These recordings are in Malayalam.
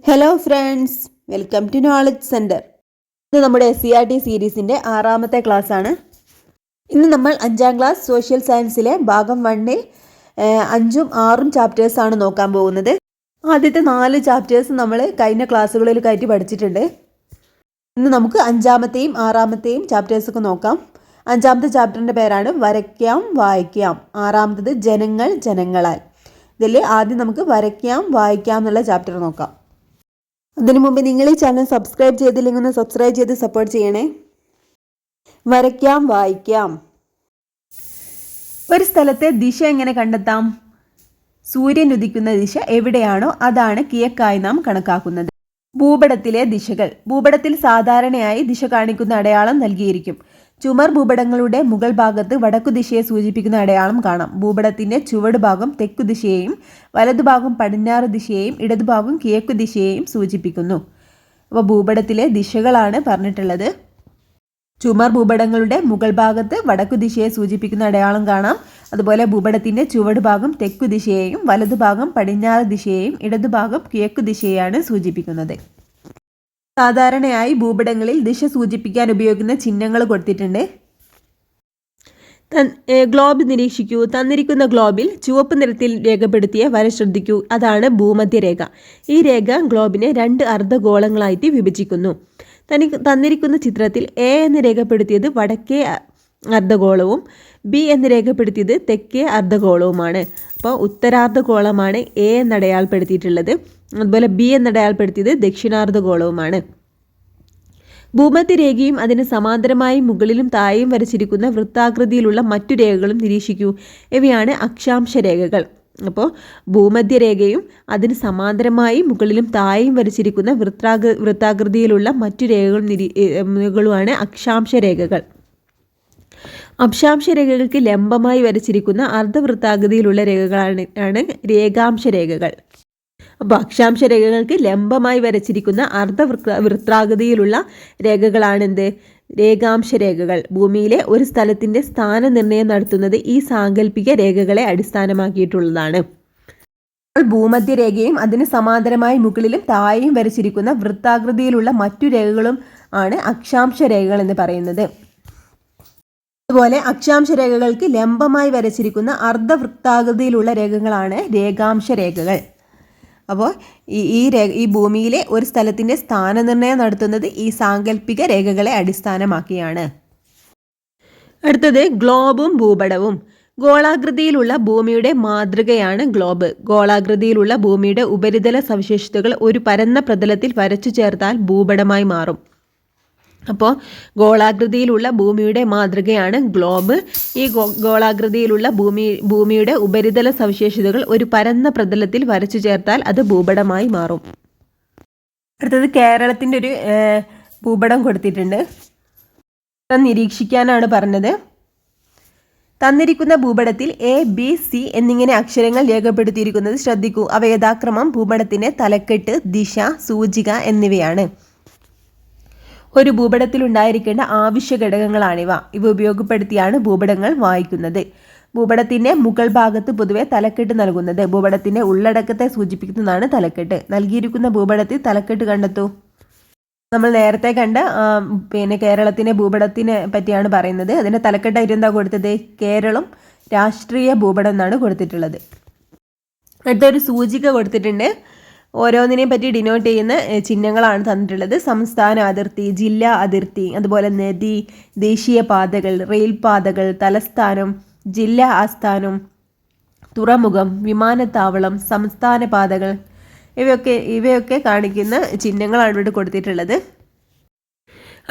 Hello friends, welcome to knowledge centre. ഇത് നമ്മുടെ SCERT സീരീസിൻ്റെ 6ാമത്തെ ക്ലാസ് ആണ്. ഇന്ന് നമ്മൾ 5ാം ക്ലാസ് സോഷ്യൽ സയൻസിലെ ഭാഗം 1 5ഉം 6ഉം ചാപ്റ്റേഴ്സാണ് നോക്കാൻ പോകുന്നത്. ആദ്യത്തെ 4 ചാപ്റ്റേഴ്സ് നമ്മൾ കഴിഞ്ഞ ക്ലാസ്സുകളിൽ കയറ്റി പഠിച്ചിട്ടുണ്ട്. ഇന്ന് നമുക്ക് 5ാമത്തെയും 6ാമത്തെയും ചാപ്റ്റേഴ്സൊക്കെ നോക്കാം. 5ാമത്തെ ചാപ്റ്ററിൻ്റെ പേരാണ് വരയ്ക്കാം വായിക്കാം. 6ാമത്തത് ജനങ്ങൾ ജനങ്ങളാൽ. ഇതിൽ ആദ്യം നമുക്ക് വരയ്ക്കാം വായിക്കാം എന്നുള്ള ചാപ്റ്റർ നോക്കാം. അതിനു മുമ്പ് നിങ്ങൾ ഈ ചാനൽ സബ്സ്ക്രൈബ് ചെയ്തില്ലെങ്കിൽ ഒന്ന് സബ്സ്ക്രൈബ് ചെയ്ത് സപ്പോർട്ട് ചെയ്യണേ. വരയ്ക്കാം വായിക്കാം. ഒരു സ്ഥലത്തെ ദിശ എങ്ങനെ കണ്ടെത്താം? സൂര്യൻ ഉദിക്കുന്ന ദിശ എവിടെയാണോ അതാണ് കിഴക്കായി നാം കണക്കാക്കുന്നത്. ഭൂപടത്തിലെ ദിശകൾ. ഭൂപടത്തിൽ സാധാരണയായി ദിശ കാണിക്കുന്ന അടയാളം നൽകിയിരിക്കും. ചുമർ ഭൂപടങ്ങളുടെ മുകൾ ഭാഗത്ത് വടക്കു ദിശയെ സൂചിപ്പിക്കുന്ന അടയാളം കാണാം. ഭൂപടത്തിന്റെ ചുവട് ഭാഗം തെക്കു ദിശയെയും വലതുഭാഗം പടിഞ്ഞാറ് ദിശയെയും ഇടതുഭാഗം കിഴക്കു ദിശയെയും സൂചിപ്പിക്കുന്നു. അപ്പോൾ ഭൂപടത്തിലെ ദിശകളാണ് പറഞ്ഞിട്ടുള്ളത്. ചുമർ ഭൂപടങ്ങളുടെ മുകൾ ഭാഗത്ത് വടക്കു ദിശയെ സൂചിപ്പിക്കുന്ന അടയാളം കാണാം. അതുപോലെ ഭൂപടത്തിന്റെ ചുവട് ഭാഗം തെക്കു ദിശയെയും വലതുഭാഗം പടിഞ്ഞാറ് ദിശയെയും ഇടതുഭാഗം കിഴക്കു ദിശയെയാണ് സൂചിപ്പിക്കുന്നത്. സാധാരണയായി ഭൂപടങ്ങളിൽ ദിശ സൂചിപ്പിക്കാൻ ഉപയോഗിക്കുന്ന ചിഹ്നങ്ങൾ കൊടുത്തിട്ടുണ്ട്. ഗ്ലോബ് നിരീക്ഷിക്കൂ. തന്നിരിക്കുന്ന ഗ്ലോബിൽ ചുവപ്പ് നിറത്തിൽ രേഖപ്പെടുത്തിയ വര ശ്രദ്ധിക്കൂ. അതാണ് ഭൂമധ്യരേഖ. ഈ രേഖ ഗ്ലോബിനെ 2 അർദ്ധഗോളങ്ങളായിട്ട് വിഭജിക്കുന്നു. തന്നിരിക്കുന്ന ചിത്രത്തിൽ A എന്ന് രേഖപ്പെടുത്തിയത് വടക്കേ അർദ്ധഗോളവും B എന്ന് രേഖപ്പെടുത്തിയത് തെക്കേ അർദ്ധഗോളവുമാണ്. അപ്പോൾ ഉത്തരാർദ്ധഗോളമാണ് A എന്നടയാളപ്പെടുത്തിയിട്ടുള്ളത്. അതുപോലെ B എന്നടയാളപ്പെടുത്തിയത് ദക്ഷിണാർദ്ധഗോളവുമാണ്. ഭൂമധ്യരേഖയും അതിന് സമാന്തരമായി മുകളിലും താഴെയും വരച്ചിരിക്കുന്ന വൃത്താകൃതിയിലുള്ള മറ്റു രേഖകളും നിരീക്ഷിക്കൂ. ഇവയാണ് അക്ഷാംശ രേഖകൾ. അപ്പോൾ ഭൂമധ്യരേഖയും അതിന് സമാന്തരമായി മുകളിലും താഴെയും വരച്ചിരിക്കുന്ന വൃത്താകൃതിയിലുള്ള മറ്റു രേഖകളുമാണ് അക്ഷാംശ രേഖകൾ. അക്ഷാംശ രേഖകൾക്ക് ലംബമായി വരച്ചിരിക്കുന്ന അർദ്ധവൃത്താകൃതിയിലുള്ള രേഖകളാണ് രേഖാംശ രേഖകൾ. അപ്പോൾ അക്ഷാംശ രേഖകൾക്ക് ലംബമായി വരച്ചിരിക്കുന്ന അർദ്ധവൃത്താകൃതിയിലുള്ള രേഖകളാണെന്ത്? രേഖാംശ രേഖകൾ. ഭൂമിയിലെ ഒരു സ്ഥലത്തിൻ്റെ സ്ഥാനനിർണ്ണയം നടത്തുന്നത് ഈ സാങ്കല്പിക രേഖകളെ അടിസ്ഥാനമാക്കിയിട്ടുള്ളതാണ്. ഭൂമധ്യരേഖയും അതിന് സമാന്തരമായി മുകളിലും താഴെയും വരച്ചിരിക്കുന്ന വൃത്താകൃതിയിലുള്ള മറ്റു രേഖകളും ആണ് അക്ഷാംശ രേഖകൾ എന്ന് പറയുന്നത്. അതുപോലെ അക്ഷാംശ രേഖകൾക്ക് ലംബമായി വരച്ചിരിക്കുന്ന അർദ്ധവൃത്താകൃതിയിലുള്ള രേഖകളാണ് രേഖാംശ രേഖകൾ. അപ്പോൾ ഈ ഭൂമിയിലെ ഒരു സ്ഥലത്തിൻ്റെ സ്ഥാനനിർണ്ണയം നടത്തുന്നത് ഈ സാങ്കല്പിക രേഖകളെ അടിസ്ഥാനമാക്കിയാണ്. അടുത്തത് ഗ്ലോബും ഭൂപടവും. ഗോളാകൃതിയിലുള്ള ഭൂമിയുടെ മാതൃകയാണ് ഗ്ലോബ്. ഗോളാകൃതിയിലുള്ള ഭൂമിയുടെ ഉപരിതല സവിശേഷതകൾ ഒരു പരന്ന പ്രതലത്തിൽ വരച്ചു ചേർത്താൽ ഭൂപടമായി മാറും. അപ്പോൾ ഗോളാകൃതിയിലുള്ള ഭൂമിയുടെ മാതൃകയാണ് ഗ്ലോബ്. ഈ ഗോളാകൃതിയിലുള്ള ഭൂമിയുടെ ഉപരിതല സവിശേഷതകൾ ഒരു പരന്ന പ്രതലത്തിൽ വരച്ചു ചേർത്താൽ അത് ഭൂപടമായി മാറും. അടുത്തത് കേരളത്തിൻ്റെ ഒരു ഭൂപടം കൊടുത്തിട്ടുണ്ട്. നിരീക്ഷിക്കാനാണ് പറഞ്ഞത്. തന്നിരിക്കുന്ന ഭൂപടത്തിൽ A-B-C എന്നിങ്ങനെ അക്ഷരങ്ങൾ രേഖപ്പെടുത്തിയിരിക്കുന്നത് ശ്രദ്ധിക്കൂ. അവ യഥാക്രമം ഭൂപടത്തിൻ്റെ തലക്കെട്ട്, ദിശ, സൂചിക എന്നിവയാണ്. ഒരു ഭൂപടത്തിൽ ഉണ്ടായിരിക്കേണ്ട ആവശ്യ ഘടകങ്ങളാണിവ. ഇവ ഉപയോഗപ്പെടുത്തിയാണ് ഭൂപടങ്ങൾ വായിക്കുന്നത്. ഭൂപടത്തിൻ്റെ മുകൾ ഭാഗത്ത് പൊതുവെ തലക്കെട്ട് നൽകുന്നത്. ഭൂപടത്തിൻ്റെ ഉള്ളടക്കത്തെ സൂചിപ്പിക്കുന്നതാണ് തലക്കെട്ട്. നൽകിയിരിക്കുന്ന ഭൂപടത്തിൽ തലക്കെട്ട് കണ്ടെത്തൂ. നമ്മൾ നേരത്തെ കണ്ട കേരളത്തിൻ്റെ ഭൂപടത്തിനെ പറ്റിയാണ് പറയുന്നത്. അതിൻ്റെ തലക്കെട്ടായിട്ട് എന്താ കൊടുത്തത്? കേരളം രാഷ്ട്രീയ ഭൂപടം എന്നാണ് കൊടുത്തിട്ടുള്ളത്. അടുത്തൊരു സൂചിക കൊടുത്തിട്ടുണ്ട്. ഓരോന്നിനെയും പറ്റി ഡിനോട്ട് ചെയ്യുന്ന ചിഹ്നങ്ങളാണ് തന്നിട്ടുള്ളത്. സംസ്ഥാന അതിർത്തി, ജില്ലാ അതിർത്തി, അതുപോലെ നദി, ദേശീയ പാതകൾ, റെയിൽ പാതകൾ, തലസ്ഥാനം, ജില്ലാ ആസ്ഥാനം, തുറമുഖം, വിമാനത്താവളം, സംസ്ഥാന പാതകൾ ഇവയൊക്കെ കാണിക്കുന്ന ചിഹ്നങ്ങളാണ് ഇവിടെ കൊടുത്തിട്ടുള്ളത്.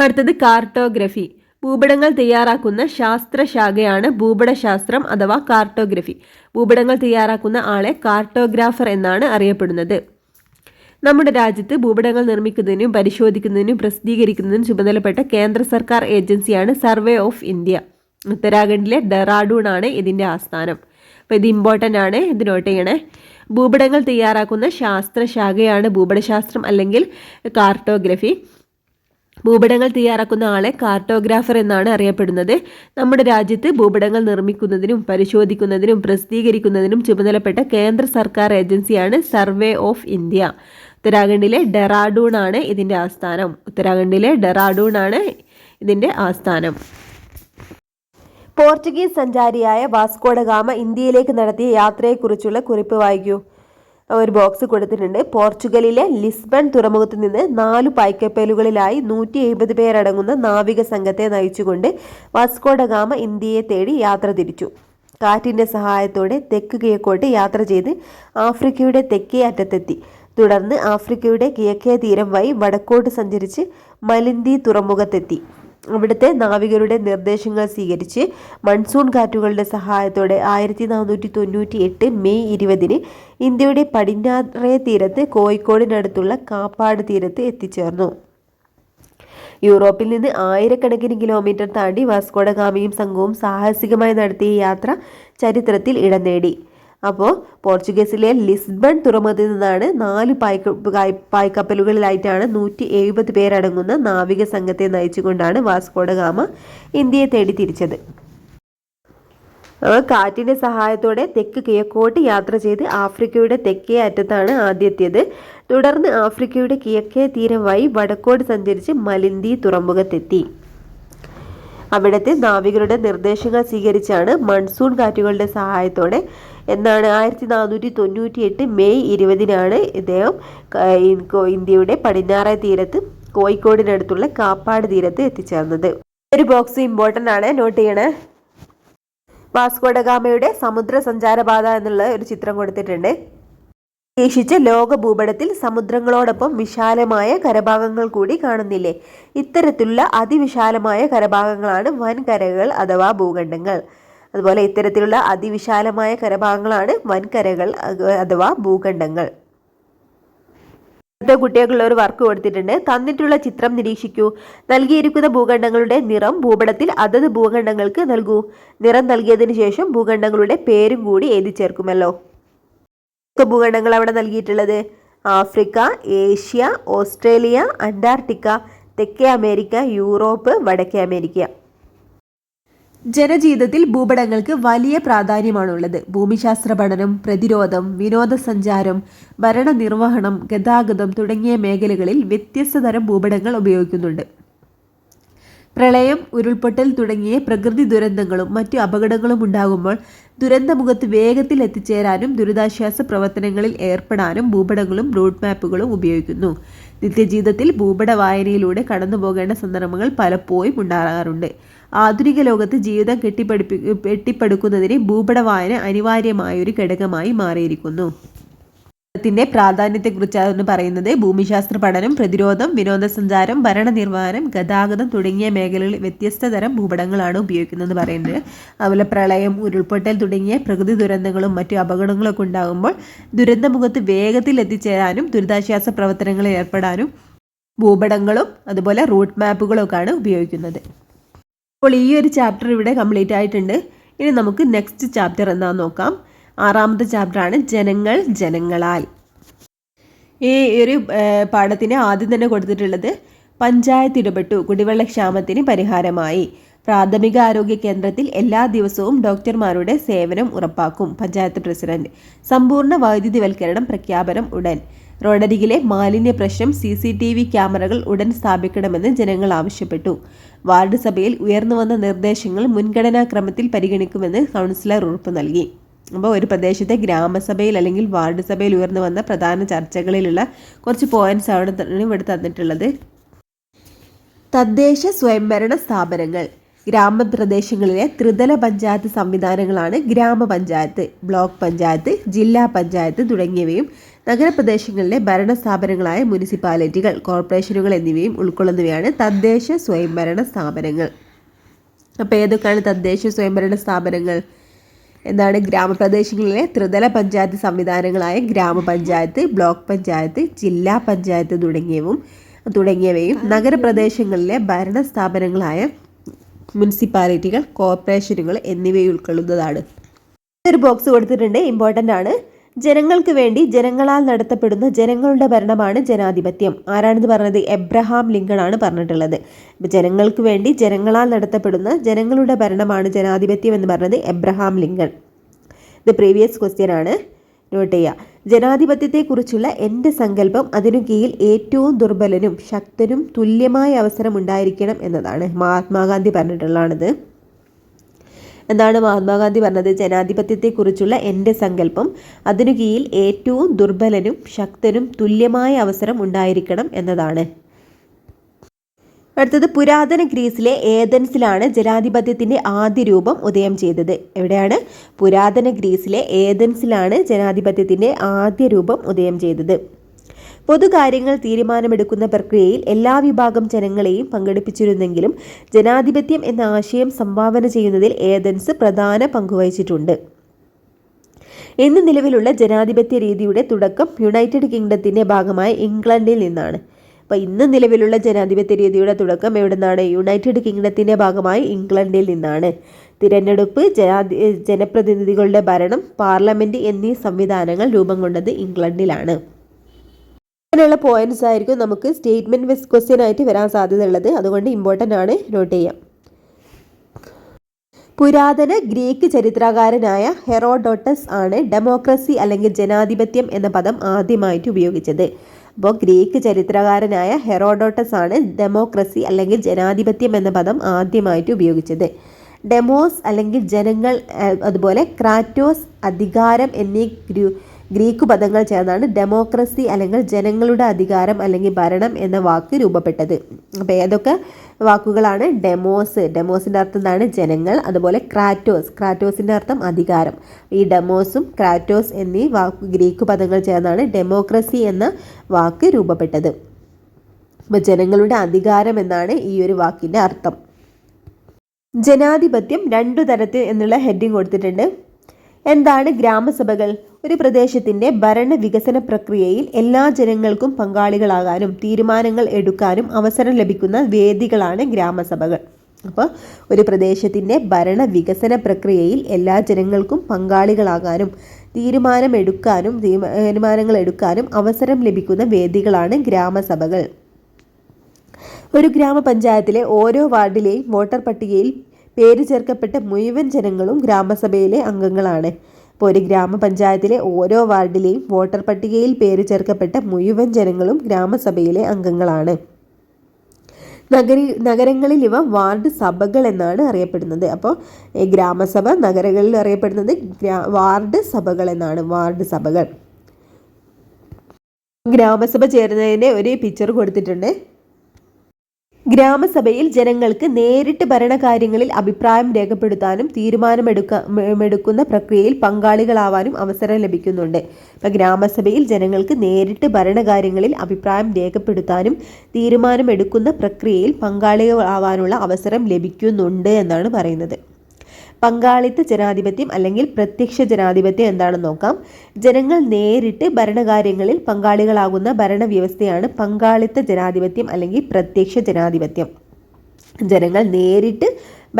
അടുത്തത് കാർട്ടോഗ്രഫി. ഭൂപടങ്ങൾ തയ്യാറാക്കുന്ന ശാസ്ത്രശാഖയാണ് ഭൂപടശാസ്ത്രം അഥവാ കാർട്ടോഗ്രഫി. ഭൂപടങ്ങൾ തയ്യാറാക്കുന്ന ആളെ കാർട്ടോഗ്രാഫർ എന്നാണ് അറിയപ്പെടുന്നത്. നമ്മുടെ രാജ്യത്ത് ഭൂപടങ്ങൾ നിർമ്മിക്കുന്നതിനും പരിശോധിക്കുന്നതിനും പ്രസിദ്ധീകരിക്കുന്നതിനും ചുമതലപ്പെട്ട കേന്ദ്ര സർക്കാർ ഏജൻസിയാണ് സർവേ ഓഫ് ഇന്ത്യ. ഉത്തരാഖണ്ഡിലെ ഡെറാഡൂൺ ആണ് ഇതിൻ്റെ ആസ്ഥാനം. അപ്പോൾ ഇത് ഇമ്പോർട്ടൻ്റ് ആണ്, ഇത് നോട്ട് ചെയ്യണേ. ഭൂപടങ്ങൾ തയ്യാറാക്കുന്ന ശാസ്ത്രശാഖയാണ് ഭൂപടശാസ്ത്രം അല്ലെങ്കിൽ കാർട്ടോഗ്രഫി. ഭൂപടങ്ങൾ തയ്യാറാക്കുന്ന ആളെ കാർട്ടോഗ്രാഫർ എന്നാണ് അറിയപ്പെടുന്നത്. നമ്മുടെ രാജ്യത്ത് ഭൂപടങ്ങൾ നിർമ്മിക്കുന്നതിനും പരിശോധിക്കുന്നതിനും പ്രസിദ്ധീകരിക്കുന്നതിനും ചുമതലപ്പെട്ട കേന്ദ്ര സർക്കാർ ഏജൻസിയാണ് സർവേ ഓഫ് ഇന്ത്യ. ഉത്തരാഖണ്ഡിലെ ഡെറാഡൂൺ ആണ് ഇതിൻ്റെ ആസ്ഥാനം. ഉത്തരാഖണ്ഡിലെ ഡെറാഡൂൺ ആണ് ഇതിൻ്റെ ആസ്ഥാനം. പോർച്ചുഗീസ് സഞ്ചാരിയായ വാസ്കോഡ ഗാമ ഇന്ത്യയിലേക്ക് നടത്തിയ യാത്രയെക്കുറിച്ചുള്ള കുറിപ്പ് വായിക്കൂ. ഒരു ബോക്സ് കൊടുത്തിട്ടുണ്ട്. പോർച്ചുഗലിലെ ലിസ്ബൺ തുറമുഖത്ത് നിന്ന് 4 പായ്ക്കപ്പലുകളിലായി 170 പേരടങ്ങുന്ന നാവിക സംഘത്തെ നയിച്ചുകൊണ്ട് വാസ്കോഡ ഗാമ ഇന്ത്യയെ തേടി യാത്ര തിരിച്ചു. കാറ്റിൻ്റെ സഹായത്തോടെ തെക്ക് കിഴക്കോട്ട് യാത്ര ചെയ്ത് ആഫ്രിക്കയുടെ തെക്കേ അറ്റത്തെത്തി. തുടർന്ന് ആഫ്രിക്കയുടെ കിഴക്കേ തീരം വഴി വടക്കോട്ട് സഞ്ചരിച്ച് മലിന്തി തുറമുഖത്തെത്തി. അവിടുത്തെ നാവികരുടെ നിർദ്ദേശങ്ങൾ സ്വീകരിച്ച് മൺസൂൺ കാറ്റുകളുടെ സഹായത്തോടെ 1498 മെയ് 20 ഇന്ത്യയുടെ പടിഞ്ഞാറേ തീരത്ത് കോഴിക്കോടിനടുത്തുള്ള കാപ്പാട് തീരത്ത് എത്തിച്ചേർന്നു. യൂറോപ്പിൽ നിന്ന് ആയിരക്കണക്കിന് കിലോമീറ്റർ താണ്ടി വാസ്കോഡ ഗാമയും സംഘവും സാഹസികമായി നടത്തിയ യാത്ര ചരിത്രത്തിൽ ഇടം നേടി. അപ്പോൾ പോർച്ചുഗീസിലെ ലിസ്ബൺ തുറമുഖത്ത് നിന്നാണ് 4 പായ്ക്കപ്പലുകളിലായിട്ടാണ് 170 പേരടങ്ങുന്ന നാവിക സംഘത്തെ നയിച്ചുകൊണ്ടാണ് വാസ്കോഡ ഗാമ ഇന്ത്യയെ തേടി തിരിച്ചത്. കാറ്റിൻ്റെ സഹായത്തോടെ തെക്ക് കിഴക്കോട്ട് യാത്ര ചെയ്ത് ആഫ്രിക്കയുടെ തെക്കേ അറ്റത്താണ് ആദ്യത്തേത്. തുടർന്ന് ആഫ്രിക്കയുടെ കിഴക്കേ തീരം വഴി വടക്കോട്ട് സഞ്ചരിച്ച് മലിന്തി തുറമുഖത്തെത്തി. അവിടുത്തെ നാവികരുടെ നിർദ്ദേശങ്ങൾ സ്വീകരിച്ചാണ് മൺസൂൺ കാറ്റുകളുടെ സഹായത്തോടെ 1498 മെയ് 20 ഇദ്ദേഹം ഇന്ത്യയുടെ പടിഞ്ഞാറേ തീരത്ത് കോഴിക്കോടിനടുത്തുള്ള കാപ്പാട് തീരത്ത് എത്തിച്ചേർന്നത്. ഒരു ബോക്സ് ഇമ്പോർട്ടൻ്റ് ആണ്, നോട്ട് ചെയ്യണേ. വാസ്കോഡ ഗാമയുടെ സമുദ്ര സഞ്ചാരപാത എന്നുള്ള ഒരു ചിത്രം കൊടുത്തിട്ടുണ്ട്. ശേഷിച്ച ലോക ഭൂപടത്തിൽ സമുദ്രങ്ങളോടൊപ്പം വിശാലമായ കരഭാഗങ്ങൾ കൂടി കാണുന്നില്ലേ? ഇത്തരത്തിലുള്ള അതിവിശാലമായ കരഭാഗങ്ങളാണ് വൻകരകൾ അഥവാ ഭൂഖണ്ഡങ്ങൾ. അതുപോലെ ഇത്തരത്തിലുള്ള അതിവിശാലമായ കരഭാഗങ്ങളാണ് വൻകരകൾ അഥവാ ഭൂഖണ്ഡങ്ങൾ. കുട്ടികൾക്കുള്ള ഒരു വർക്ക് കൊടുത്തിട്ടുണ്ട്. തന്നിട്ടുള്ള ചിത്രം നിരീക്ഷിക്കൂ. നൽകിയിരിക്കുന്ന ഭൂഖണ്ഡങ്ങളുടെ നിറം ഭൂപടത്തിൽ അതത് ഭൂഖണ്ഡങ്ങൾക്ക് നൽകൂ. നിറം നൽകിയതിനു ശേഷം ഭൂഖണ്ഡങ്ങളുടെ പേരും കൂടി എഴുതി ചേർക്കുമല്ലോ. ഭൂഖണ്ഡങ്ങൾ അവിടെ നൽകിയിട്ടുള്ളത് ആഫ്രിക്ക, ഏഷ്യ, ഓസ്ട്രേലിയ, അന്റാർട്ടിക്ക, തെക്കേ അമേരിക്ക, യൂറോപ്പ്, വടക്കേ അമേരിക്ക. ജനജീവിതത്തിൽ ഭൂപടങ്ങൾക്ക് വലിയ പ്രാധാന്യമാണുള്ളത്. ഭൂമിശാസ്ത്ര പഠനം, പ്രതിരോധം, വിനോദസഞ്ചാരം, ഭരണനിർവഹണം, ഗതാഗതം തുടങ്ങിയ മേഖലകളിൽ വ്യത്യസ്ത തരം ഭൂപടങ്ങൾ ഉപയോഗിക്കുന്നുണ്ട്. പ്രളയം, ഉരുൾപൊട്ടൽ തുടങ്ങിയ പ്രകൃതി ദുരന്തങ്ങളും മറ്റു അപകടങ്ങളും ഉണ്ടാകുമ്പോൾ ദുരന്തമുഖത്ത് വേഗത്തിൽ എത്തിച്ചേരാനും ദുരിതാശ്വാസ പ്രവർത്തനങ്ങളിൽ ഏർപ്പെടാനും ഭൂപടങ്ങളും റൂട്ട് മാപ്പുകളും ഉപയോഗിക്കുന്നു. നിത്യജീവിതത്തിൽ ഭൂപട വായനയിലൂടെ കടന്നു പോകേണ്ട സന്ദർഭങ്ങൾ പലപ്പോഴും ഉണ്ടാകാറുണ്ട്. ആധുനിക ലോകത്ത് ജീവിതം കെട്ടിപ്പടുക്കുന്നതിന് ഭൂപട വായന അനിവാര്യമായൊരു ഘടകമായി മാറിയിരിക്കുന്നു. ത്തിൻ്റെ പ്രാധാന്യത്തെക്കുറിച്ചാണ് പറയുന്നത്. ഭൂമിശാസ്ത്ര പഠനം, പ്രതിരോധം, വിനോദസഞ്ചാരം, ഭരണനിർവഹണം, ഗതാഗതം തുടങ്ങിയ മേഖലകളിൽ വ്യത്യസ്ത തരം ഭൂപടങ്ങളാണ് ഉപയോഗിക്കുന്നത് പറയുന്നത്. അതുപോലെ പ്രളയം, ഉരുൾപൊട്ടൽ തുടങ്ങിയ പ്രകൃതി ദുരന്തങ്ങളും മറ്റു അപകടങ്ങളൊക്കെ ഉണ്ടാകുമ്പോൾ ദുരന്തമുഖത്ത് വേഗത്തിൽ എത്തിച്ചേരാനും ദുരിതാശ്വാസ പ്രവർത്തനങ്ങളിൽ ഏർപ്പെടാനും ഭൂപടങ്ങളും അതുപോലെ റൂട്ട് മാപ്പുകളും ഒക്കെയാണ് ഉപയോഗിക്കുന്നത്. അപ്പോൾ ഈ ഒരു ചാപ്റ്റർ ഇവിടെ കംപ്ലീറ്റ് ആയിട്ടുണ്ട്. ഇനി നമുക്ക് നെക്സ്റ്റ് ചാപ്റ്റർ എന്താണെന്ന് നോക്കാം. 6ാമത്തെ ചാപ്റ്ററാണ് ജനങ്ങൾ ജനങ്ങളാൽ. ഈ ഒരു പാഠത്തിന് ആദ്യം തന്നെ കൊടുത്തിട്ടുള്ളത് പഞ്ചായത്ത് ഇടപെട്ടു കുടിവെള്ളക്ഷാമത്തിന് പരിഹാരമായി. പ്രാഥമിക ആരോഗ്യ കേന്ദ്രത്തിൽ എല്ലാ ദിവസവും ഡോക്ടർമാരുടെ സേവനം ഉറപ്പാക്കും. പഞ്ചായത്ത് പ്രസിഡന്റ്. സമ്പൂർണ്ണ വൈദ്യുതിവൽക്കരണം പ്രഖ്യാപനം ഉടൻ. റോഡരികിലെ മാലിന്യ പ്രശ്നം CCTV ക്യാമറകൾ ഉടൻ സ്ഥാപിക്കണമെന്ന് ജനങ്ങൾ ആവശ്യപ്പെട്ടു. വാർഡ് സഭയിൽ ഉയർന്നുവന്ന നിർദ്ദേശങ്ങൾ മുൻഗണനാ ക്രമത്തിൽ പരിഗണിക്കുമെന്ന് കൗൺസിലർ ഉറപ്പു നൽകി. അപ്പോൾ ഒരു പ്രദേശത്തെ ഗ്രാമസഭയിൽ അല്ലെങ്കിൽ വാർഡ് സഭയിൽ ഉയർന്നു വന്ന പ്രധാന ചർച്ചകളിലുള്ള കുറച്ച് പോയിന്റ്സ് ആണ് ഇവിടെ തന്നിട്ടുള്ളത്. തദ്ദേശ സ്വയംഭരണ സ്ഥാപനങ്ങൾ. ഗ്രാമപ്രദേശങ്ങളിലെ ത്രിതല പഞ്ചായത്ത് സംവിധാനങ്ങളാണ് ഗ്രാമപഞ്ചായത്ത്, ബ്ലോക്ക് പഞ്ചായത്ത്, ജില്ലാ പഞ്ചായത്ത് തുടങ്ങിയവയും നഗരപ്രദേശങ്ങളിലെ ഭരണസ്ഥാപനങ്ങളായ മുനിസിപ്പാലിറ്റികൾ, കോർപ്പറേഷനുകൾ എന്നിവയും ഉൾക്കൊള്ളുന്നവയാണ് തദ്ദേശ സ്വയംഭരണ സ്ഥാപനങ്ങൾ. അപ്പോൾ ഏതൊക്കെയാണ് തദ്ദേശ സ്വയംഭരണ സ്ഥാപനങ്ങൾ? എന്താണ്? ഗ്രാമപ്രദേശങ്ങളിലെ ത്രിതല പഞ്ചായത്ത് സംവിധാനങ്ങളായ ഗ്രാമപഞ്ചായത്ത്, ബ്ലോക്ക് പഞ്ചായത്ത്, ജില്ലാ പഞ്ചായത്ത് തുടങ്ങിയവയും നഗരപ്രദേശങ്ങളിലെ ഭരണസ്ഥാപനങ്ങളായ മുനിസിപ്പാലിറ്റികൾ, കോർപ്പറേഷനുകൾ എന്നിവയും ഉൾക്കൊള്ളുന്നതാണ്. ഒരു ബോക്സ് കൊടുത്തിട്ടുണ്ട്, ഇമ്പോർട്ടൻ്റ് ആണ്. ജനങ്ങൾക്ക് വേണ്ടി ജനങ്ങളാൽ നടത്തപ്പെടുന്ന ജനങ്ങളുടെ ഭരണമാണ് ജനാധിപത്യം. ആരാണിത് പറഞ്ഞത്? എബ്രഹാം ലിങ്കൺ ആണ് പറഞ്ഞിട്ടുള്ളത്. ജനങ്ങൾക്ക് വേണ്ടി ജനങ്ങളാൽ നടത്തപ്പെടുന്ന ജനങ്ങളുടെ ഭരണമാണ് ജനാധിപത്യം എന്ന് പറഞ്ഞത് എബ്രഹാം ലിങ്കൺ. ഇത് പ്രീവിയസ് ക്വസ്റ്റ്യൻ ആണ്, നോട്ട് ചെയ്യുക. ജനാധിപത്യത്തെക്കുറിച്ചുള്ള എൻ്റെ സങ്കല്പം അതിനു കീഴിൽ ഏറ്റവും ദുർബലനും ശക്തനും തുല്യമായ അവസരം ഉണ്ടായിരിക്കണം എന്നതാണ് മഹാത്മാഗാന്ധി പറഞ്ഞിട്ടുള്ളതാണിത്. എന്താണ് മഹാത്മാഗാന്ധി പറഞ്ഞത്? ജനാധിപത്യത്തെക്കുറിച്ചുള്ള എൻ്റെ സങ്കല്പം അതിനു കീഴിൽ ഏറ്റവും ദുർബലനും ശക്തനും തുല്യമായ അവസരം ഉണ്ടായിരിക്കണം എന്നതാണ്. അടുത്തത്, പുരാതന ഗ്രീസിലെ ഏതൻസിലാണ് ജനാധിപത്യത്തിൻ്റെ ആദ്യ രൂപം ഉദയം ചെയ്തത്. എവിടെയാണ്? പുരാതന ഗ്രീസിലെ ഏതൻസിലാണ് ജനാധിപത്യത്തിൻ്റെ ആദ്യ രൂപം ഉദയം ചെയ്തത്. പൊതുകാര്യങ്ങൾ തീരുമാനമെടുക്കുന്ന പ്രക്രിയയിൽ എല്ലാ വിഭാഗം ജനങ്ങളെയും പങ്കെടുപ്പിച്ചിരുന്നെങ്കിലും ജനാധിപത്യം എന്ന ആശയം സംഭാവന ചെയ്യുന്നതിൽ ഏതൻസ് പ്രധാന പങ്കുവഹിച്ചിട്ടുണ്ട്. ഇന്ന് നിലവിലുള്ള ജനാധിപത്യ രീതിയുടെ തുടക്കം യുണൈറ്റഡ് കിങ്ഡത്തിൻ്റെ ഭാഗമായ ഇംഗ്ലണ്ടിൽ നിന്നാണ്. അപ്പോൾ ഇന്ന് നിലവിലുള്ള ജനാധിപത്യ രീതിയുടെ തുടക്കം എവിടെ നിന്നാണ്? യുണൈറ്റഡ് കിങ്ഡത്തിൻ്റെ ഭാഗമായി ഇംഗ്ലണ്ടിൽ നിന്നാണ്. തിരഞ്ഞെടുപ്പ്, ജനപ്രതിനിധികളുടെ ഭരണം, പാർലമെൻറ്റ് എന്നീ സംവിധാനങ്ങൾ രൂപം കൊണ്ടത് ഇംഗ്ലണ്ടിലാണ്. അങ്ങനെയുള്ള പോയിന്റ്സ് ആയിരിക്കും നമുക്ക് സ്റ്റേറ്റ്മെൻറ്റ് വെസ് ക്വസ്റ്റ്യൻ ആയിട്ട് വരാൻ സാധ്യതയുള്ളത്. അതുകൊണ്ട് ഇമ്പോർട്ടൻ്റ് ആണ്, നോട്ട് ചെയ്യാം. പുരാതന ഗ്രീക്ക് ചരിത്രകാരനായ ഹെറോഡോട്ടസ് ആണ് ഡെമോക്രസി അല്ലെങ്കിൽ ജനാധിപത്യം എന്ന പദം ആദ്യമായിട്ട് ഉപയോഗിച്ചത്. അപ്പോൾ ഗ്രീക്ക് ചരിത്രകാരനായ ഹെറോഡോട്ടസ് ആണ് ഡെമോക്രസി അല്ലെങ്കിൽ ജനാധിപത്യം എന്ന പദം ആദ്യമായിട്ട് ഉപയോഗിച്ചത്. ഡെമോസ് അല്ലെങ്കിൽ ജനങ്ങൾ, അതുപോലെ ക്രാറ്റോസ് അധികാരം എന്നീ ഗ്രീക്ക് പദങ്ങൾ ചേർന്നാണ് ഡെമോക്രസി അല്ലെങ്കിൽ ജനങ്ങളുടെ അധികാരം അല്ലെങ്കിൽ ഭരണം എന്ന വാക്ക് രൂപപ്പെട്ടത്. അപ്പോൾ ഏതൊക്കെ വാക്കുകളാണ്? ഡെമോസിൻ്റെ അർത്ഥം എന്താണ്? ജനങ്ങൾ. അതുപോലെ ക്രാറ്റോസിൻ്റെ അർത്ഥം അധികാരം. ഈ ഡെമോസും ക്രാറ്റോസ് എന്നീ ഗ്രീക്ക് പദങ്ങൾ ചേർന്നാണ് ഡെമോക്രസി എന്ന വാക്ക് രൂപപ്പെട്ടത്. അപ്പോൾ ജനങ്ങളുടെ അധികാരം എന്നാണ് ഈ ഒരു വാക്കിൻ്റെ അർത്ഥം. ജനാധിപത്യം 2 തരത്തിൽ എന്നുള്ള ഹെഡിങ് കൊടുത്തിട്ടുണ്ട്. എന്താണ് ഗ്രാമസഭകൾ? ഒരു പ്രദേശത്തിൻ്റെ ഭരണ വികസന പ്രക്രിയയിൽ എല്ലാ ജനങ്ങൾക്കും പങ്കാളികളാകാനും തീരുമാനങ്ങൾ എടുക്കാനും അവസരം ലഭിക്കുന്ന വേദികളാണ് ഗ്രാമസഭകൾ. അപ്പോൾ ഒരു പ്രദേശത്തിൻ്റെ ഭരണ വികസന പ്രക്രിയയിൽ എല്ലാ ജനങ്ങൾക്കും പങ്കാളികളാകാനും തീരുമാനങ്ങൾ എടുക്കാനും അവസരം ലഭിക്കുന്ന വേദികളാണ് ഗ്രാമസഭകൾ. ഒരു ഗ്രാമപഞ്ചായത്തിലെ ഓരോ വാർഡിലെയും വോട്ടർ പട്ടികയിൽ പേര് ചേർക്കപ്പെട്ട മുഴുവൻ ജനങ്ങളും ഗ്രാമസഭയിലെ അംഗങ്ങളാണ്. അപ്പോൾ ഒരു ഗ്രാമപഞ്ചായത്തിലെ ഓരോ വാർഡിലെയും വോട്ടർ പട്ടികയിൽ പേര് ചേർക്കപ്പെട്ട മുഴുവൻ ജനങ്ങളും ഗ്രാമസഭയിലെ അംഗങ്ങളാണ്. നഗരങ്ങളിൽ ഇവ വാർഡ് സഭകൾ എന്നാണ് അറിയപ്പെടുന്നത്. അപ്പോൾ ഗ്രാമസഭ, നഗരങ്ങളിൽ അറിയപ്പെടുന്നത് വാർഡ് സഭകൾ എന്നാണ്. വാർഡ് സഭകൾ. ഗ്രാമസഭ ചേരുന്നതിൻ്റെ ഒരു പിക്ചർ കൊടുത്തിട്ടുണ്ട്. ഗ്രാമസഭയിൽ ജനങ്ങൾക്ക് നേരിട്ട് ഭരണകാര്യങ്ങളിൽ അഭിപ്രായം രേഖപ്പെടുത്താനും തീരുമാനമെടുക്കുന്ന പ്രക്രിയയിൽ പങ്കാളികളാവാനും അവസരം ലഭിക്കുന്നുണ്ട്. അപ്പം ഗ്രാമസഭയിൽ ജനങ്ങൾക്ക് നേരിട്ട് ഭരണകാര്യങ്ങളിൽ അഭിപ്രായം രേഖപ്പെടുത്താനും തീരുമാനമെടുക്കുന്ന പ്രക്രിയയിൽ പങ്കാളികളാവാനുള്ള അവസരം ലഭിക്കുന്നുണ്ട് എന്നാണ് പറയുന്നത്. പങ്കാളിത്ത ജനാധിപത്യം അല്ലെങ്കിൽ പ്രത്യക്ഷ ജനാധിപത്യം എന്താണെന്ന് നോക്കാം. ജനങ്ങൾ നേരിട്ട് ഭരണകാര്യങ്ങളിൽ പങ്കാളികളാകുന്ന ഭരണവ്യവസ്ഥയാണ് പങ്കാളിത്ത ജനാധിപത്യം അല്ലെങ്കിൽ പ്രത്യക്ഷ ജനാധിപത്യം. ജനങ്ങൾ നേരിട്ട്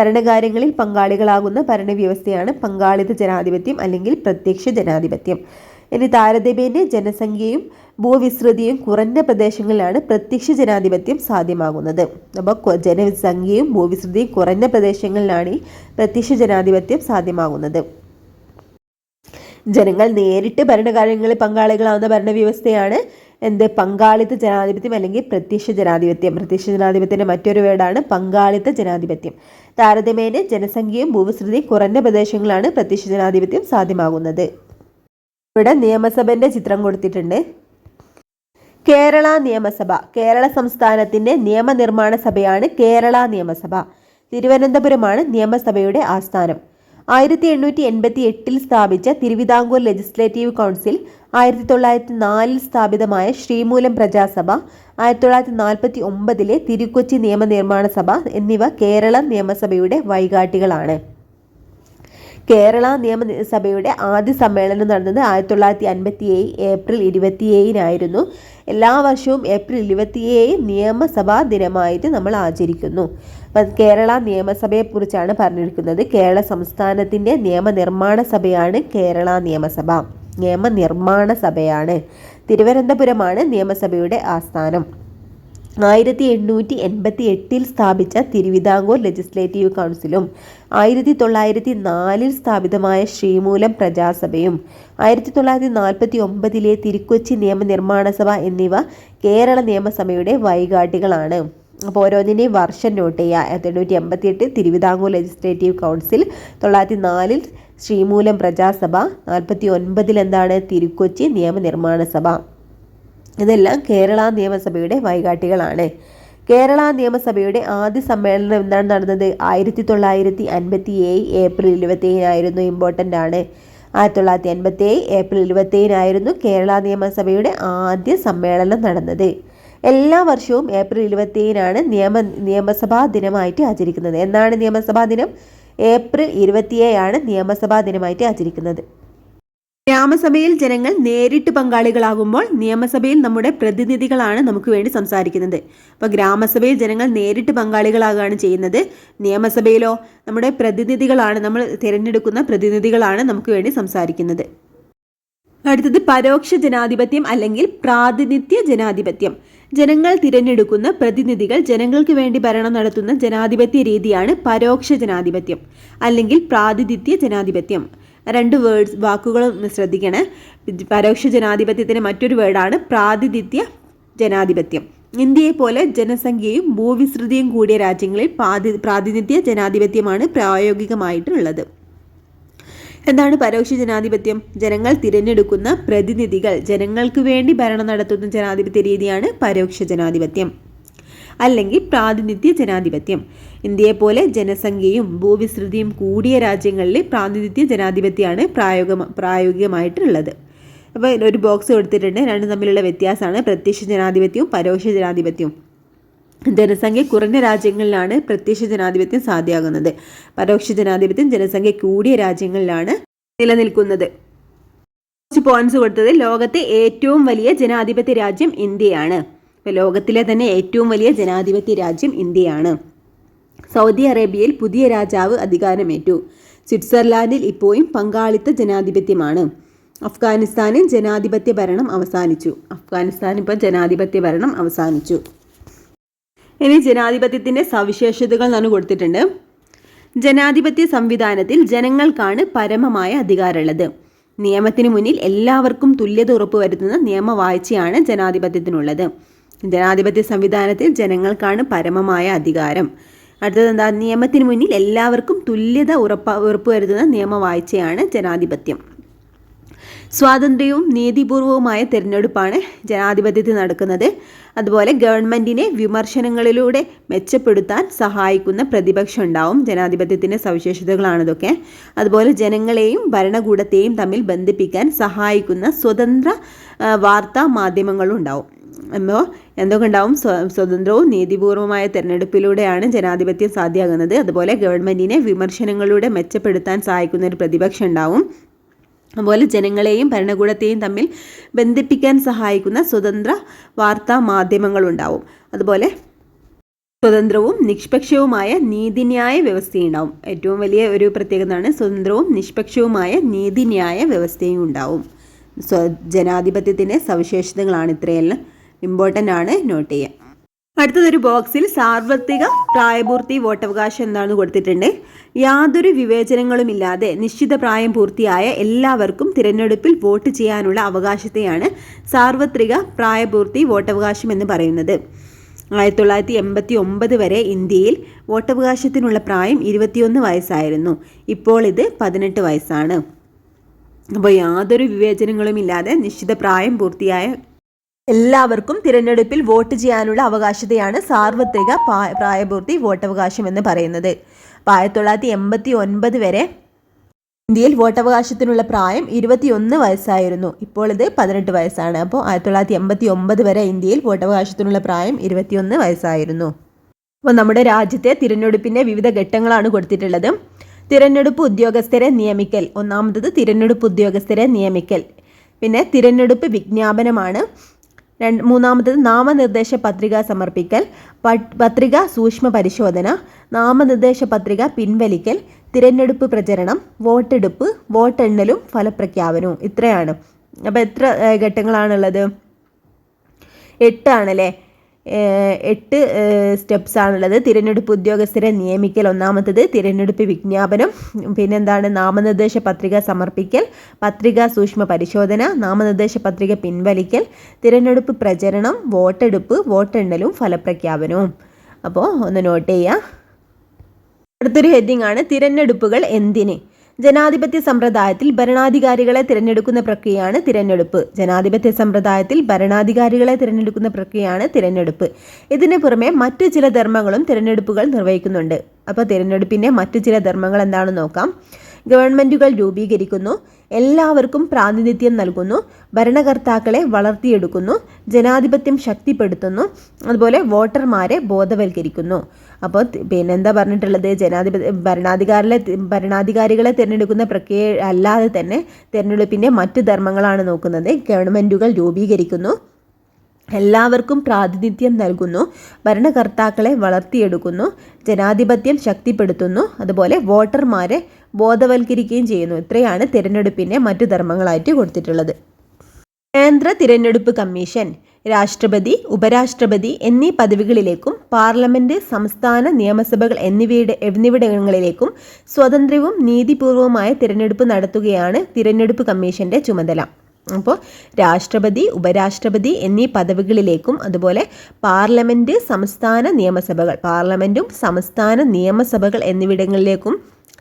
ഭരണകാര്യങ്ങളിൽ പങ്കാളികളാകുന്ന ഭരണവ്യവസ്ഥയാണ് പങ്കാളിത്ത ജനാധിപത്യം അല്ലെങ്കിൽ പ്രത്യക്ഷ ജനാധിപത്യം. ഇനി താരതമ്യേന ജനസംഖ്യയും ഭൂവിസ്തൃതിയും കുറഞ്ഞ പ്രദേശങ്ങളിലാണ് പ്രത്യക്ഷ ജനാധിപത്യം സാധ്യമാകുന്നത്. അപ്പോൾ ജനസംഖ്യയും ഭൂവിസ്തൃതിയും കുറഞ്ഞ പ്രദേശങ്ങളിലാണ് ഈ പ്രത്യക്ഷ ജനാധിപത്യം സാധ്യമാകുന്നത്. ജനങ്ങൾ നേരിട്ട് ഭരണകാര്യങ്ങളിൽ പങ്കാളികളാവുന്ന ഭരണവ്യവസ്ഥയാണ് പങ്കാളിത്ത ജനാധിപത്യം അല്ലെങ്കിൽ പ്രത്യക്ഷ ജനാധിപത്യം. പ്രത്യക്ഷ ജനാധിപത്യത്തിൻ്റെ മറ്റൊരു വേർഡാണ് പങ്കാളിത്ത ജനാധിപത്യം. താരതമ്യേന ജനസംഖ്യയും ഭൂവിസ്തൃതിയും കുറഞ്ഞ പ്രദേശങ്ങളിലാണ് പ്രത്യക്ഷ ജനാധിപത്യം സാധ്യമാകുന്നത്. ഇവിടെ നിയമസഭൻ്റെ ചിത്രം കൊടുത്തിട്ടുണ്ട്. കേരള നിയമസഭ കേരള സംസ്ഥാനത്തിൻ്റെ നിയമനിർമ്മാണ സഭയാണ് കേരള നിയമസഭ. തിരുവനന്തപുരമാണ് നിയമസഭയുടെ ആസ്ഥാനം. 1888 സ്ഥാപിച്ച തിരുവിതാംകൂർ ലെജിസ്ലേറ്റീവ് കൗൺസിൽ, 1904 സ്ഥാപിതമായ ശ്രീമൂലം പ്രജാസഭ, 1949 തിരുക്കൊച്ചി നിയമനിർമ്മാണ സഭ എന്നിവ കേരള നിയമസഭയുടെ വഴികാട്ടികളാണ്. കേരള നിയമസഭയുടെ ആദ്യ സമ്മേളനം നടന്നത് 1957 ഏപ്രിൽ 27 എല്ലാ വർഷവും ഏപ്രിൽ 27 നിയമസഭാ ദിനമായിട്ട് നമ്മൾ ആചരിക്കുന്നു. അപ്പം കേരള നിയമസഭയെക്കുറിച്ചാണ് പറഞ്ഞിരിക്കുന്നത്. കേരള സംസ്ഥാനത്തിൻ്റെ നിയമനിർമ്മാണ സഭയാണ് കേരള നിയമസഭ. നിയമനിർമ്മാണ സഭയാണ്. തിരുവനന്തപുരമാണ് നിയമസഭയുടെ ആസ്ഥാനം. 1888 സ്ഥാപിച്ച തിരുവിതാംകൂർ ലെജിസ്ലേറ്റീവ് കൗൺസിലും 1904 സ്ഥാപിതമായ ശ്രീമൂലം പ്രജാസഭയും 1949 തിരുക്കൊച്ചി നിയമനിർമ്മാണ സഭ എന്നിവ കേരള നിയമസഭയുടെ വഴികാട്ടികളാണ്. അപ്പോൾ ഓരോന്നിൻ്റെയും വർഷം നോട്ട് ചെയ്യുക. 1888 തിരുവിതാംകൂർ ലെജിസ്ലേറ്റീവ് കൗൺസിൽ, 1904 ശ്രീമൂലം പ്രജാസഭ, 1949 എന്താണ് തിരുക്കൊച്ചി നിയമനിർമ്മാണ സഭ. ഇതെല്ലാം കേരള നിയമസഭയുടെ വഴികാട്ടികളാണ്. കേരള നിയമസഭയുടെ ആദ്യ സമ്മേളനം എന്താണ് നടന്നത്? 1957 ഏപ്രിൽ 27 ഇമ്പോർട്ടൻ്റ് ആണ്. 1957 ഏപ്രിൽ 27 കേരള നിയമസഭയുടെ ആദ്യ സമ്മേളനം നടന്നത്. എല്ലാ വർഷവും ഏപ്രിൽ 27 നിയമസഭാ ദിനമായിട്ട് ആചരിക്കുന്നത്. എന്നാണ് നിയമസഭാ ദിനം? ഏപ്രിൽ 27 നിയമസഭാ ദിനമായിട്ട് ആചരിക്കുന്നത്. ഗ്രാമസഭയിൽ ജനങ്ങൾ നേരിട്ട് പങ്കാളികളാകുമ്പോൾ നിയമസഭയിൽ നമ്മുടെ പ്രതിനിധികളാണ് നമുക്ക് വേണ്ടി സംസാരിക്കുന്നത്. അപ്പോൾ ഗ്രാമസഭയിൽ ജനങ്ങൾ നേരിട്ട് പങ്കാളികളാകുകയാണ് ചെയ്യുന്നത്. നിയമസഭയിലോ നമ്മുടെ പ്രതിനിധികളാണ്, നമ്മൾ തിരഞ്ഞെടുക്കുന്ന പ്രതിനിധികളാണ് നമുക്ക് വേണ്ടി സംസാരിക്കുന്നത്. അടുത്തത് പരോക്ഷ ജനാധിപത്യം അല്ലെങ്കിൽ പ്രാതിനിധ്യ ജനാധിപത്യം. ജനങ്ങൾ തിരഞ്ഞെടുക്കുന്ന പ്രതിനിധികൾ ജനങ്ങൾക്ക് വേണ്ടി ഭരണം നടത്തുന്ന ജനാധിപത്യ രീതിയാണ് പരോക്ഷ ജനാധിപത്യം അല്ലെങ്കിൽ പ്രാതിനിധ്യ ജനാധിപത്യം. രണ്ട് വാക്കുകളും ശ്രദ്ധിക്കണേ. പരോക്ഷ ജനാധിപത്യത്തിന് മറ്റൊരു വേർഡാണ് പ്രാതിനിധ്യ ജനാധിപത്യം. ഇന്ത്യയെ പോലെ ജനസംഖ്യയും ഭൂവിസ്തൃതിയും കൂടിയ രാജ്യങ്ങളിൽ പ്രാതിനിധ്യ ജനാധിപത്യമാണ് പ്രായോഗികമായിട്ടുള്ളത്. എന്താണ് പരോക്ഷ ജനാധിപത്യം? ജനങ്ങൾ തിരഞ്ഞെടുക്കുന്ന പ്രതിനിധികൾ ജനങ്ങൾക്ക് വേണ്ടി ഭരണം നടത്തുന്ന ജനാധിപത്യ രീതിയാണ് പരോക്ഷ ജനാധിപത്യം അല്ലെങ്കിൽ പ്രാതിനിധ്യ ജനാധിപത്യം. ഇന്ത്യയെ പോലെ ജനസംഖ്യയും ഭൂവിസ്തൃതിയും കൂടിയ രാജ്യങ്ങളിൽ പ്രാതിനിധ്യ ജനാധിപത്യമാണ് പ്രായോഗികമായിട്ടുള്ളത്. അപ്പോൾ ഒരു ബോക്സ് കൊടുത്തിട്ടുണ്ട്. രണ്ടും തമ്മിലുള്ള വ്യത്യാസമാണ് പ്രത്യക്ഷ ജനാധിപത്യവും പരോക്ഷ ജനാധിപത്യവും. ജനസംഖ്യ കുറഞ്ഞ രാജ്യങ്ങളിലാണ് പ്രത്യക്ഷ ജനാധിപത്യം സാധ്യമാകുന്നത്. പരോക്ഷ ജനാധിപത്യം ജനസംഖ്യ കൂടിയ രാജ്യങ്ങളിലാണ് നിലനിൽക്കുന്നത്. കുറച്ച് പോയിന്റ്സ് കൊടുത്തത്. ലോകത്തെ ഏറ്റവും വലിയ ജനാധിപത്യ രാജ്യം ഇന്ത്യയാണ്. ഇപ്പോൾ ലോകത്തിലെ തന്നെ ഏറ്റവും വലിയ ജനാധിപത്യ രാജ്യം ഇന്ത്യയാണ്. സൗദി അറേബ്യയിൽ പുതിയ രാജാവ് അധികാരമേറ്റു. സ്വിറ്റ്സർലാൻഡിൽ ഇപ്പോഴും പങ്കാളിത്ത ജനാധിപത്യമാണ്. അഫ്ഗാനിസ്ഥാനിൽ ജനാധിപത്യ ഭരണം അവസാനിച്ചു. ഇനി ജനാധിപത്യത്തിൻ്റെ സവിശേഷതകൾ എന്നാണ് കൊടുത്തിട്ടുണ്ട്. ജനാധിപത്യ സംവിധാനത്തിൽ ജനങ്ങൾക്കാണ് പരമമായ അധികാരമുള്ളത്. നിയമത്തിന് മുന്നിൽ എല്ലാവർക്കും തുല്യത ഉറപ്പുവരുത്തുന്ന നിയമവാഴ്ചയാണ് ജനാധിപത്യത്തിനുള്ളത്. ജനാധിപത്യ സംവിധാനത്തിൽ ജനങ്ങൾക്കാണ് പരമമായ അധികാരം. അടുത്തത് എന്താ? നിയമത്തിന് മുന്നിൽ എല്ലാവർക്കും തുല്യത ഉറപ്പുവരുത്തുന്ന നിയമവാഴ്ചയാണ് ജനാധിപത്യം. സ്വാതന്ത്ര്യവും നീതിപൂർവവുമായ തിരഞ്ഞെടുപ്പാണ് ജനാധിപത്യത്തിൽ നടക്കുന്നത്. അതുപോലെ ഗവൺമെൻറ്റിനെ വിമർശനങ്ങളിലൂടെ മെച്ചപ്പെടുത്താൻ സഹായിക്കുന്ന പ്രതിപക്ഷം ഉണ്ടാവും. ജനാധിപത്യത്തിൻ്റെ സവിശേഷതകളാണിതൊക്കെ. അതുപോലെ ജനങ്ങളെയും ഭരണകൂടത്തെയും തമ്മിൽ ബന്ധിപ്പിക്കാൻ സഹായിക്കുന്ന സ്വതന്ത്ര വാർത്താ മാധ്യമങ്ങളും ഉണ്ടാവും. അപ്പോൾ എന്തൊക്കെ ഉണ്ടാവും? സ്വതന്ത്രവും നീതിപൂർവമായ തിരഞ്ഞെടുപ്പിലൂടെയാണ് ജനാധിപത്യം സാധ്യമാകുന്നത്. അതുപോലെ ഗവൺമെൻറ്റിനെ വിമർശനങ്ങളിലൂടെ മെച്ചപ്പെടുത്താൻ സഹായിക്കുന്ന ഒരു പ്രതിപക്ഷം ഉണ്ടാവും. അതുപോലെ ജനങ്ങളെയും ഭരണകൂടത്തെയും തമ്മിൽ ബന്ധിപ്പിക്കാൻ സഹായിക്കുന്ന സ്വതന്ത്ര വാർത്താ മാധ്യമങ്ങളുണ്ടാവും. അതുപോലെ സ്വതന്ത്രവും നിഷ്പക്ഷവുമായ നീതിന്യായ വ്യവസ്ഥയുണ്ടാവും. ഏറ്റവും വലിയ ഒരു പ്രത്യേകതയാണ് സ്വതന്ത്രവും നിഷ്പക്ഷവുമായ നീതിന്യായ വ്യവസ്ഥയും ഉണ്ടാവും. ജനാധിപത്യത്തിൻ്റെ സവിശേഷതകളാണ് ഇത്രയെല്ലാം. ഇമ്പോർട്ടൻ്റ് ആണ്, നോട്ട് ചെയ്യാം. അടുത്തതൊരു ബോക്സിൽ സാർവത്രിക പ്രായപൂർത്തി വോട്ടവകാശം എന്താണെന്ന് കൊടുത്തിട്ടുണ്ട്. യാതൊരു വിവേചനങ്ങളുമില്ലാതെ നിശ്ചിത പ്രായം പൂർത്തിയായ എല്ലാവർക്കും തിരഞ്ഞെടുപ്പിൽ വോട്ട് ചെയ്യാനുള്ള അവകാശത്തെയാണ് സാർവത്രിക പ്രായപൂർത്തി വോട്ടവകാശം എന്ന് പറയുന്നത്. 1989 വരെ ഇന്ത്യയിൽ വോട്ടവകാശത്തിനുള്ള പ്രായം 21 വയസ്സായിരുന്നു. ഇപ്പോൾ ഇത് 18 വയസ്സാണ്. അപ്പോൾ യാതൊരു വിവേചനങ്ങളുമില്ലാതെ നിശ്ചിത പ്രായം പൂർത്തിയായ എല്ലാവർക്കും തിരഞ്ഞെടുപ്പിൽ വോട്ട് ചെയ്യാനുള്ള അവകാശത്തെയാണ് സാർവത്രിക പ്രായപൂർത്തി വോട്ടവകാശം എന്ന് പറയുന്നത്. 1989 വരെ ഇന്ത്യയിൽ വോട്ടവകാശത്തിനുള്ള പ്രായം 21 വയസ്സായിരുന്നു. ഇപ്പോൾ ഇത് 18 വയസ്സാണ്. അപ്പോൾ 1989 വരെ ഇന്ത്യയിൽ വോട്ടവകാശത്തിനുള്ള പ്രായം 21 വയസ്സായിരുന്നു. അപ്പോൾ നമ്മുടെ രാജ്യത്തെ തിരഞ്ഞെടുപ്പിൻ്റെ വിവിധ ഘട്ടങ്ങളാണ് കൊടുത്തിട്ടുള്ളത്. തിരഞ്ഞെടുപ്പ് ഉദ്യോഗസ്ഥരെ നിയമിക്കൽ. ഒന്നാമത്തത് തിരഞ്ഞെടുപ്പ് ഉദ്യോഗസ്ഥരെ നിയമിക്കൽ. പിന്നെ തിരഞ്ഞെടുപ്പ് വിജ്ഞാപനമാണ്. മൂന്നാമത്തത് നാമനിർദ്ദേശ പത്രിക സമർപ്പിക്കൽ, പത്രിക സൂക്ഷ്മ പരിശോധന, നാമനിർദ്ദേശ പത്രിക പിൻവലിക്കൽ, തിരഞ്ഞെടുപ്പ് പ്രചരണം, വോട്ടെടുപ്പ്, വോട്ടെണ്ണലും ഫലപ്രഖ്യാപനവും. ഇത്രയാണ്. അപ്പോൾ എത്ര ഘട്ടങ്ങളാണുള്ളത്? 8 ആണല്ലേ. 8 സ്റ്റെപ്സ് ആണുള്ളത്. തിരഞ്ഞെടുപ്പ് ഉദ്യോഗസ്ഥരെ നിയമിക്കൽ ഒന്നാമത്തത്, തിരഞ്ഞെടുപ്പ് വിജ്ഞാപനം, പിന്നെന്താണ് നാമനിർദ്ദേശ പത്രിക സമർപ്പിക്കൽ, പത്രിക സൂക്ഷ്മ പരിശോധന, നാമനിർദ്ദേശ പത്രിക പിൻവലിക്കൽ, തിരഞ്ഞെടുപ്പ് പ്രചരണം, വോട്ടെടുപ്പ്, വോട്ടെണ്ണലും ഫലപ്രഖ്യാപനവും. അപ്പോൾ ഒന്ന് നോട്ട് ചെയ്യുക. അടുത്തൊരു ഹെഡിങ് ആണ് തിരഞ്ഞെടുപ്പുകൾ എന്തിന്. ജനാധിപത്യ സമ്പ്രദായത്തിൽ ഭരണാധികാരികളെ തിരഞ്ഞെടുക്കുന്ന പ്രക്രിയയാണ് തിരഞ്ഞെടുപ്പ്. ജനാധിപത്യ സമ്പ്രദായത്തിൽ ഭരണാധികാരികളെ തിരഞ്ഞെടുക്കുന്ന പ്രക്രിയയാണ് തിരഞ്ഞെടുപ്പ്. ഇതിന് പുറമെ മറ്റു ചില ധർമ്മങ്ങളും തിരഞ്ഞെടുപ്പുകൾ നിർവഹിക്കുന്നുണ്ട്. അപ്പോൾ തിരഞ്ഞെടുപ്പിൻ്റെ മറ്റു ചില ധർമ്മങ്ങൾ എന്താണെന്ന് നോക്കാം. ഗവൺമെൻറ്റുകൾ രൂപീകരിക്കുന്നു, എല്ലാവർക്കും പ്രാതിനിധ്യം നൽകുന്നു, ഭരണകർത്താക്കളെ വളർത്തിയെടുക്കുന്നു, ജനാധിപത്യം ശക്തിപ്പെടുത്തുന്നു, അതുപോലെ വോട്ടർമാരെ ബോധവൽക്കരിക്കുന്നു. അപ്പോൾ പിന്നെന്താ പറഞ്ഞിട്ടുള്ളത്, ഭരണാധികാരികളെ തിരഞ്ഞെടുക്കുന്ന പ്രക്രിയ അല്ലാതെ തന്നെ തിരഞ്ഞെടുപ്പിൻ്റെ മറ്റു ധർമ്മങ്ങളാണ് നോക്കുന്നത്. ഗവൺമെൻറ്റുകൾ രൂപീകരിക്കുന്നു, എല്ലാവർക്കും പ്രാതിനിധ്യം നൽകുന്നു, ഭരണകർത്താക്കളെ വളർത്തിയെടുക്കുന്നു, ജനാധിപത്യം ശക്തിപ്പെടുത്തുന്നു, അതുപോലെ വോട്ടർമാരെ ബോധവൽക്കരിക്കുകയും ചെയ്യുന്നു. ഇത്രയാണ് തിരഞ്ഞെടുപ്പിൻ്റെ മറ്റു ധർമ്മങ്ങളായിട്ട് കൊടുത്തിട്ടുള്ളത്. കേന്ദ്ര തിരഞ്ഞെടുപ്പ് കമ്മീഷൻ രാഷ്ട്രപതി, ഉപരാഷ്ട്രപതി എന്നീ പദവികളിലേക്കും പാർലമെന്റ്, സംസ്ഥാന നിയമസഭകൾ എന്നിവിടങ്ങളിലേക്കും സ്വതന്ത്രവും നീതിപൂർവവുമായ തിരഞ്ഞെടുപ്പ് നടത്തുകയാണ് തിരഞ്ഞെടുപ്പ് കമ്മീഷന്റെ ചുമതല. അപ്പോൾ രാഷ്ട്രപതി, ഉപരാഷ്ട്രപതി എന്നീ പദവികളിലേക്കും അതുപോലെ പാർലമെന്റ്, പാർലമെന്റും സംസ്ഥാന നിയമസഭകൾ എന്നിവിടങ്ങളിലേക്കും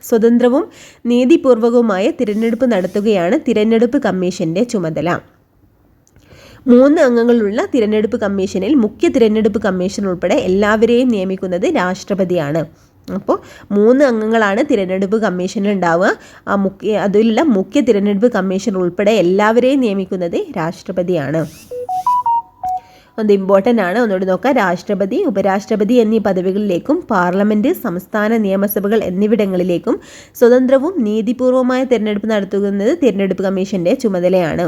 സ്വതന്ത്രവും നീതിപൂർവകവുമായ തിരഞ്ഞെടുപ്പ് നടത്തുകയാണ് തിരഞ്ഞെടുപ്പ് കമ്മീഷന്റെ ചുമതല. 3 അംഗങ്ങളുള്ള തിരഞ്ഞെടുപ്പ് കമ്മീഷനിൽ മുഖ്യ തിരഞ്ഞെടുപ്പ് കമ്മീഷൻ ഉൾപ്പെടെ എല്ലാവരെയും നിയമിക്കുന്നത് രാഷ്ട്രപതിയാണ്. അപ്പോൾ 3 അംഗങ്ങളാണ് തിരഞ്ഞെടുപ്പ് കമ്മീഷനിൽ ഉണ്ടാവുക. അതിലുള്ള മുഖ്യ തിരഞ്ഞെടുപ്പ് കമ്മീഷൻ ഉൾപ്പെടെ എല്ലാവരെയും നിയമിക്കുന്നത് രാഷ്ട്രപതിയാണ്. അത് ഇമ്പോർട്ടൻ്റ് ആണ്, ഒന്നുകൂടി നോക്കാം. രാഷ്ട്രപതി, ഉപരാഷ്ട്രപതി എന്നീ പദവികളിലേക്കും പാർലമെന്റ്, സംസ്ഥാന നിയമസഭകൾ എന്നിവിടങ്ങളിലേക്കും സ്വതന്ത്രവും നീതിപൂർവമായ തിരഞ്ഞെടുപ്പ് നടത്തുന്നത് തിരഞ്ഞെടുപ്പ് കമ്മീഷന്റെ ചുമതലയാണ്.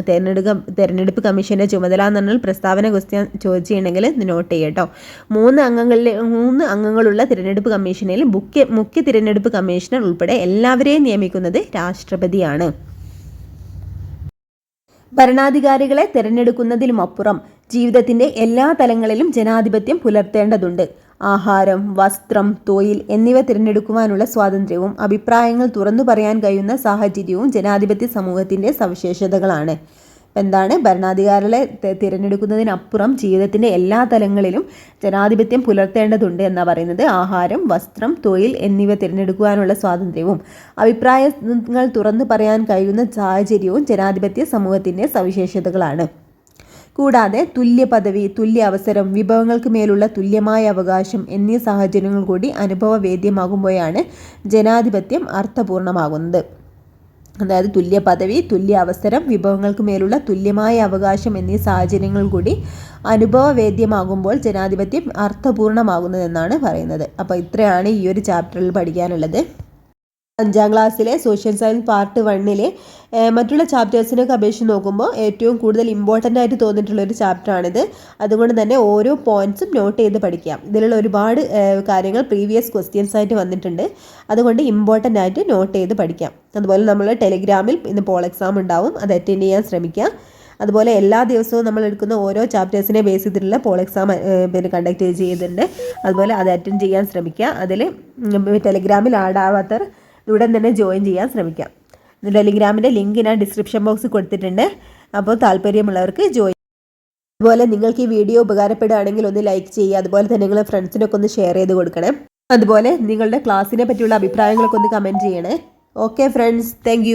തിരഞ്ഞെടുപ്പ് കമ്മീഷന്റെ ചുമതല എന്ന് പറഞ്ഞാൽ പ്രസ്താവന ക്വസ്റ്റ്യൻ ചോദിച്ചിട്ടുണ്ടെങ്കിൽ നോട്ട് ചെയ്യട്ടോ. 3 അംഗങ്ങളുള്ള തിരഞ്ഞെടുപ്പ് കമ്മീഷനിൽ മുഖ്യ തിരഞ്ഞെടുപ്പ് കമ്മീഷണർ ഉൾപ്പെടെ എല്ലാവരെയും നിയമിക്കുന്നത് രാഷ്ട്രപതിയാണ്. ഭരണാധികാരികളെ തിരഞ്ഞെടുക്കുന്നതിലുമപ്പുറം ജീവിതത്തിൻ്റെ എല്ലാ തലങ്ങളിലും ജനാധിപത്യം പുലർത്തേണ്ടതുണ്ട്. ആഹാരം, വസ്ത്രം, തൊഴിൽ എന്നിവ തിരഞ്ഞെടുക്കുവാനുള്ള സ്വാതന്ത്ര്യവും അഭിപ്രായങ്ങൾ തുറന്നു പറയാൻ കഴിയുന്ന സാഹചര്യവും ജനാധിപത്യ സമൂഹത്തിൻ്റെ സവിശേഷതകളാണ്. എന്താണ് ഭരണാധികാരികളെ തിരഞ്ഞെടുക്കുന്നതിനപ്പുറം ജീവിതത്തിൻ്റെ എല്ലാ തലങ്ങളിലും ജനാധിപത്യം പുലർത്തേണ്ടതുണ്ട് എന്നാണ് പറയുന്നത്. ആഹാരം, വസ്ത്രം, തൊഴിൽ എന്നിവ തിരഞ്ഞെടുക്കുവാനുള്ള സ്വാതന്ത്ര്യവും അഭിപ്രായങ്ങൾ തുറന്നു പറയാൻ കഴിയുന്ന സാഹചര്യവും ജനാധിപത്യ സമൂഹത്തിൻ്റെ സവിശേഷതകളാണ്. കൂടാതെ തുല്യ പദവി, തുല്യ അവസരം, വിഭവങ്ങൾക്ക് മേലുള്ള തുല്യമായ അവകാശം എന്നീ സാഹചര്യങ്ങൾ കൂടി അനുഭവവേദ്യമാകുമ്പോഴാണ് ജനാധിപത്യം അർത്ഥപൂർണമാകുന്നത്. അതായത് തുല്യ പദവി, തുല്യ അവസരം, വിഭവങ്ങൾക്ക് മേലുള്ള തുല്യമായ അവകാശം എന്നീ സാഹചര്യങ്ങൾ കൂടി അനുഭവവേദ്യമാകുമ്പോൾ ജനാധിപത്യം അർത്ഥപൂർണമാകുന്നതെന്നാണ് പറയുന്നത്. അപ്പോൾ ഇത്രയാണ് ഈ ഒരു ചാപ്റ്ററിൽ പഠിക്കാനുള്ളത്. 5ാം ക്ലാസ്സിലെ സോഷ്യൽ സയൻസ് പാർട്ട് 1 മറ്റുള്ള ചാപ്റ്റേഴ്സിനൊക്കെ അപേക്ഷിച്ച് നോക്കുമ്പോൾ ഏറ്റവും കൂടുതൽ ഇമ്പോർട്ടൻ്റ് ആയിട്ട് തോന്നിയിട്ടുള്ളൊരു ചാപ്റ്ററാണിത്. അതുകൊണ്ട് തന്നെ ഓരോ പോയിൻറ്റ്സും നോട്ട് ചെയ്ത് പഠിക്കാം. ഇതിലുള്ള ഒരുപാട് കാര്യങ്ങൾ പ്രീവിയസ് ക്വസ്റ്റ്യൻസ് ആയിട്ട് വന്നിട്ടുണ്ട്. അതുകൊണ്ട് ഇമ്പോർട്ടൻ്റ് ആയിട്ട് നോട്ട് ചെയ്ത് പഠിക്കാം. അതുപോലെ നമ്മൾ ടെലിഗ്രാമിൽ ഇന്ന് പോൾ എക്സാം ഉണ്ടാവും, അത് അറ്റൻഡ് ചെയ്യാൻ ശ്രമിക്കുക. അതുപോലെ എല്ലാ ദിവസവും നമ്മൾ എടുക്കുന്ന ഓരോ ചാപ്റ്റേഴ്സിനെ ബേസ് ചെയ്തിട്ടുള്ള പോൾ എക്സാം കണ്ടക്ട് ചെയ്തിട്ടുണ്ട്. അതുപോലെ അത് അറ്റൻഡ് ചെയ്യാൻ ശ്രമിക്കുക. അതിൽ ടെലിഗ്രാമിൽ ആഡ് ആവാത്തവർ ഉടൻ തന്നെ ജോയിൻ ചെയ്യാൻ ശ്രമിക്കാം. ടെലിഗ്രാമിൻ്റെ ലിങ്ക് ഞാൻ ഡിസ്ക്രിപ്ഷൻ ബോക്സിൽ കൊടുത്തിട്ടുണ്ട്. അപ്പോൾ താല്പര്യമുള്ളവർക്ക് ജോയിൻ. അതുപോലെ നിങ്ങൾക്ക് ഈ വീഡിയോ ഉപകാരപ്പെടുകയാണെങ്കിൽ ഒന്ന് ലൈക്ക് ചെയ്യുക. അതുപോലെ തന്നെ നിങ്ങളുടെ ഫ്രണ്ട്സിനൊക്കെ ഒന്ന് ഷെയർ ചെയ്ത് കൊടുക്കണം. അതുപോലെ നിങ്ങളുടെ ക്ലാസ്സിനെ പറ്റിയുള്ള അഭിപ്രായങ്ങളൊക്കെ ഒന്ന് കമൻറ്റ് ചെയ്യണേ. Okay friends, thank